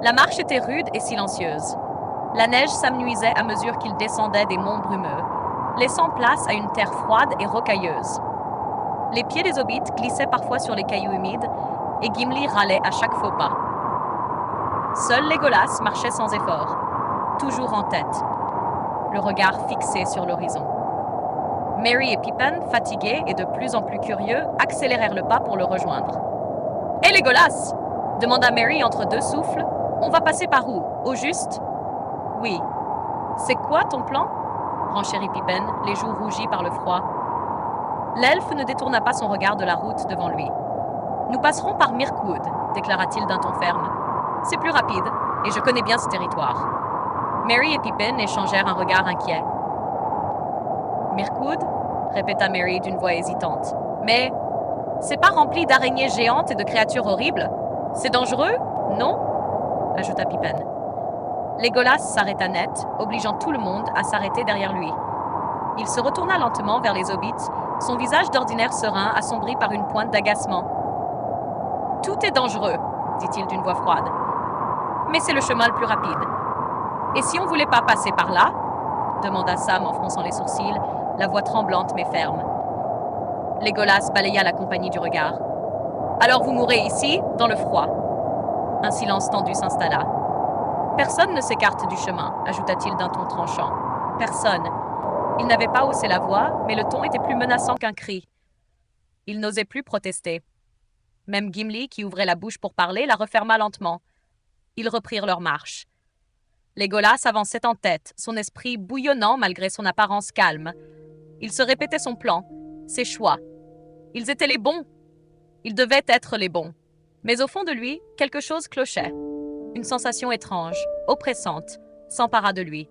La marche était rude et silencieuse. La neige s'amenuisait à mesure qu'ils descendaient des monts brumeux, laissant place à une terre froide et rocailleuse. Les pieds des hobbits glissaient parfois sur les cailloux humides, et Gimli râlait à chaque faux pas. Seul Legolas marchait sans effort, toujours en tête, le regard fixé sur l'horizon. Merry et Pippin, fatigués et de plus en plus curieux, accélérèrent le pas pour le rejoindre. « Hé Legolas !» demanda Merry entre deux souffles. « On va passer par où? Au juste ?»« Oui. »« C'est quoi ton plan ?» renchérit Pippin, les joues rougies par le froid. L'elfe ne détourna pas son regard de la route devant lui. « Nous passerons par Mirkwood, déclara-t-il d'un ton ferme. « C'est plus rapide, et je connais bien ce territoire. » Merry et Pippin échangèrent un regard inquiet. « Mirkwood ?» répéta Merry d'une voix hésitante. « Mais c'est pas rempli d'araignées géantes et de créatures horribles? C'est dangereux, non ?» ajouta Pippin. Legolas s'arrêta net, obligeant tout le monde à s'arrêter derrière lui. Il se retourna lentement vers les hobbits, son visage d'ordinaire serein assombri par une pointe d'agacement. « Tout est dangereux, » dit-il d'une voix froide. « Mais c'est le chemin le plus rapide. Et si on voulait pas passer par là ?» demanda Sam en fronçant les sourcils, la voix tremblante mais ferme. Legolas balaya la compagnie du regard. « Alors vous mourrez ici, dans le froid. » Un silence tendu s'installa. « Personne ne s'écarte du chemin, » ajouta-t-il d'un ton tranchant. « Personne. » Il n'avait pas haussé la voix, mais le ton était plus menaçant qu'un cri. Il n'osait plus protester. Même Gimli, qui ouvrait la bouche pour parler, la referma lentement. Ils reprirent leur marche. Legolas avançait en tête, son esprit bouillonnant malgré son apparence calme. Il se répétait son plan, ses choix. Ils étaient les bons. Ils devaient être les bons. Mais au fond de lui, quelque chose clochait. Une sensation étrange, oppressante, s'empara de lui.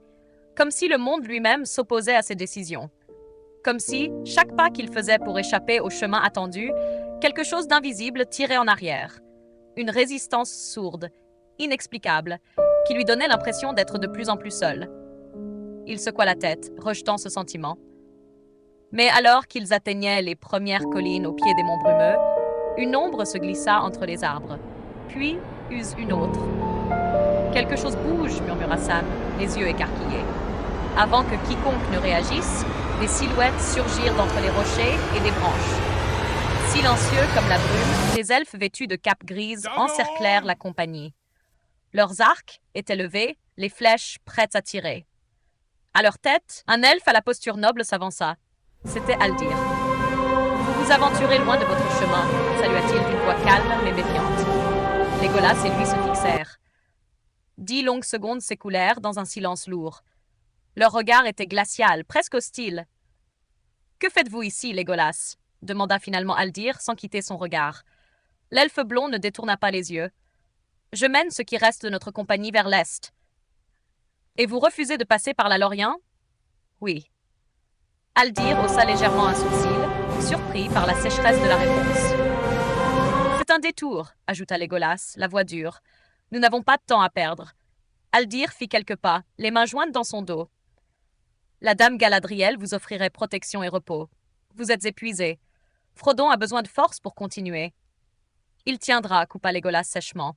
Comme si le monde lui-même s'opposait à ses décisions. Comme si, chaque pas qu'il faisait pour échapper au chemin attendu, quelque chose d'invisible tirait en arrière. Une résistance sourde, inexplicable, qui lui donnait l'impression d'être de plus en plus seul. Il secoua la tête, rejetant ce sentiment. Mais alors qu'ils atteignaient les premières collines au pied des monts brumeux, une ombre se glissa entre les arbres, puis use une autre. « Quelque chose bouge » murmura Sam, les yeux écarquillés. Avant que quiconque ne réagisse, des silhouettes surgirent d'entre les rochers et des branches. Silencieux comme la brume, des elfes vêtus de capes grises encerclèrent la compagnie. Leurs arcs étaient levés, les flèches prêtes à tirer. À leur tête, un elfe à la posture noble s'avança. C'était Haldir. « Vous vous aventurez loin de votre chemin » salua-t-il d'une voix calme mais méfiante. Legolas et lui se fixèrent. 10 longues secondes s'écoulèrent dans un silence lourd. Leur regard était glacial, presque hostile. « Que faites-vous ici, Legolas ?» demanda finalement Haldir sans quitter son regard. L'elfe blond ne détourna pas les yeux. « Je mène ce qui reste de notre compagnie vers l'est. »« Et vous refusez de passer par la Lorien ?»« Oui. » Haldir haussa légèrement un sourcil, surpris par la sécheresse de la réponse. « C'est un détour, » ajouta Legolas, la voix dure. « Nous n'avons pas de temps à perdre. » Haldir fit quelques pas, les mains jointes dans son dos. « La dame Galadriel vous offrirait protection et repos. Vous êtes épuisé. Frodon a besoin de force pour continuer. »« Il tiendra, » coupa Legolas sèchement.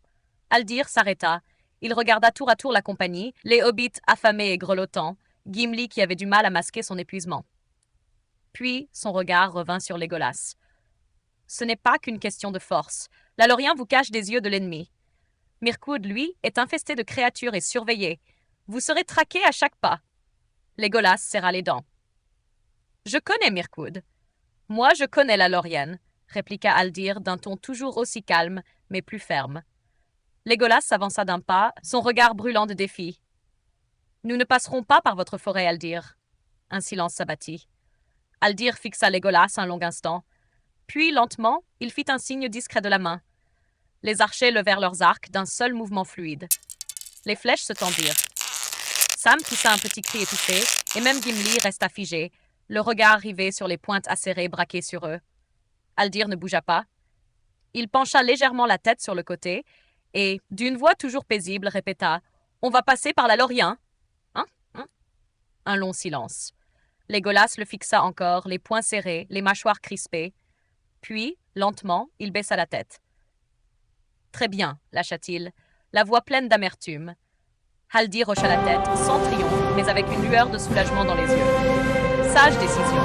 Haldir s'arrêta. Il regarda tour à tour la compagnie, les hobbits affamés et grelottants, Gimli qui avait du mal à masquer son épuisement. Puis son regard revint sur Legolas. « Ce n'est pas qu'une question de force. La Lorien vous cache des yeux de l'ennemi. Mirkwood, lui, est infesté de créatures et surveillé. Vous serez traqué à chaque pas. » Legolas serra les dents. « Je connais Mirkwood. »« Moi, je connais la Lorienne, » répliqua Haldir d'un ton toujours aussi calme, mais plus ferme. Legolas s'avança d'un pas, son regard brûlant de défi. « Nous ne passerons pas par votre forêt, Haldir. » Un silence s'abattit. Haldir fixa Legolas un long instant. Puis, lentement, il fit un signe discret de la main. Les archers levèrent leurs arcs d'un seul mouvement fluide. Les flèches se tendirent. Sam poussa un petit cri étouffé, et même Gimli resta figé, le regard rivé sur les pointes acérées braquées sur eux. Haldir ne bougea pas. Il pencha légèrement la tête sur le côté, et, d'une voix toujours paisible, répéta « On va passer par la Lorien !»« Hein ? Un long silence. Legolas le fixa encore, les poings serrés, les mâchoires crispées. Puis, lentement, il baissa la tête. « Très bien, lâcha-t-il. la voix pleine d'amertume. Haldir hocha la tête, sans triomphe, mais avec une lueur de soulagement dans les yeux. Sage décision.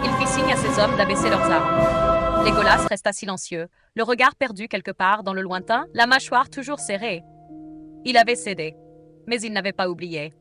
Il fit signe à ses hommes d'abaisser leurs armes. Legolas resta silencieux, le regard perdu quelque part dans le lointain, la mâchoire toujours serrée. Il avait cédé, mais il n'avait pas oublié.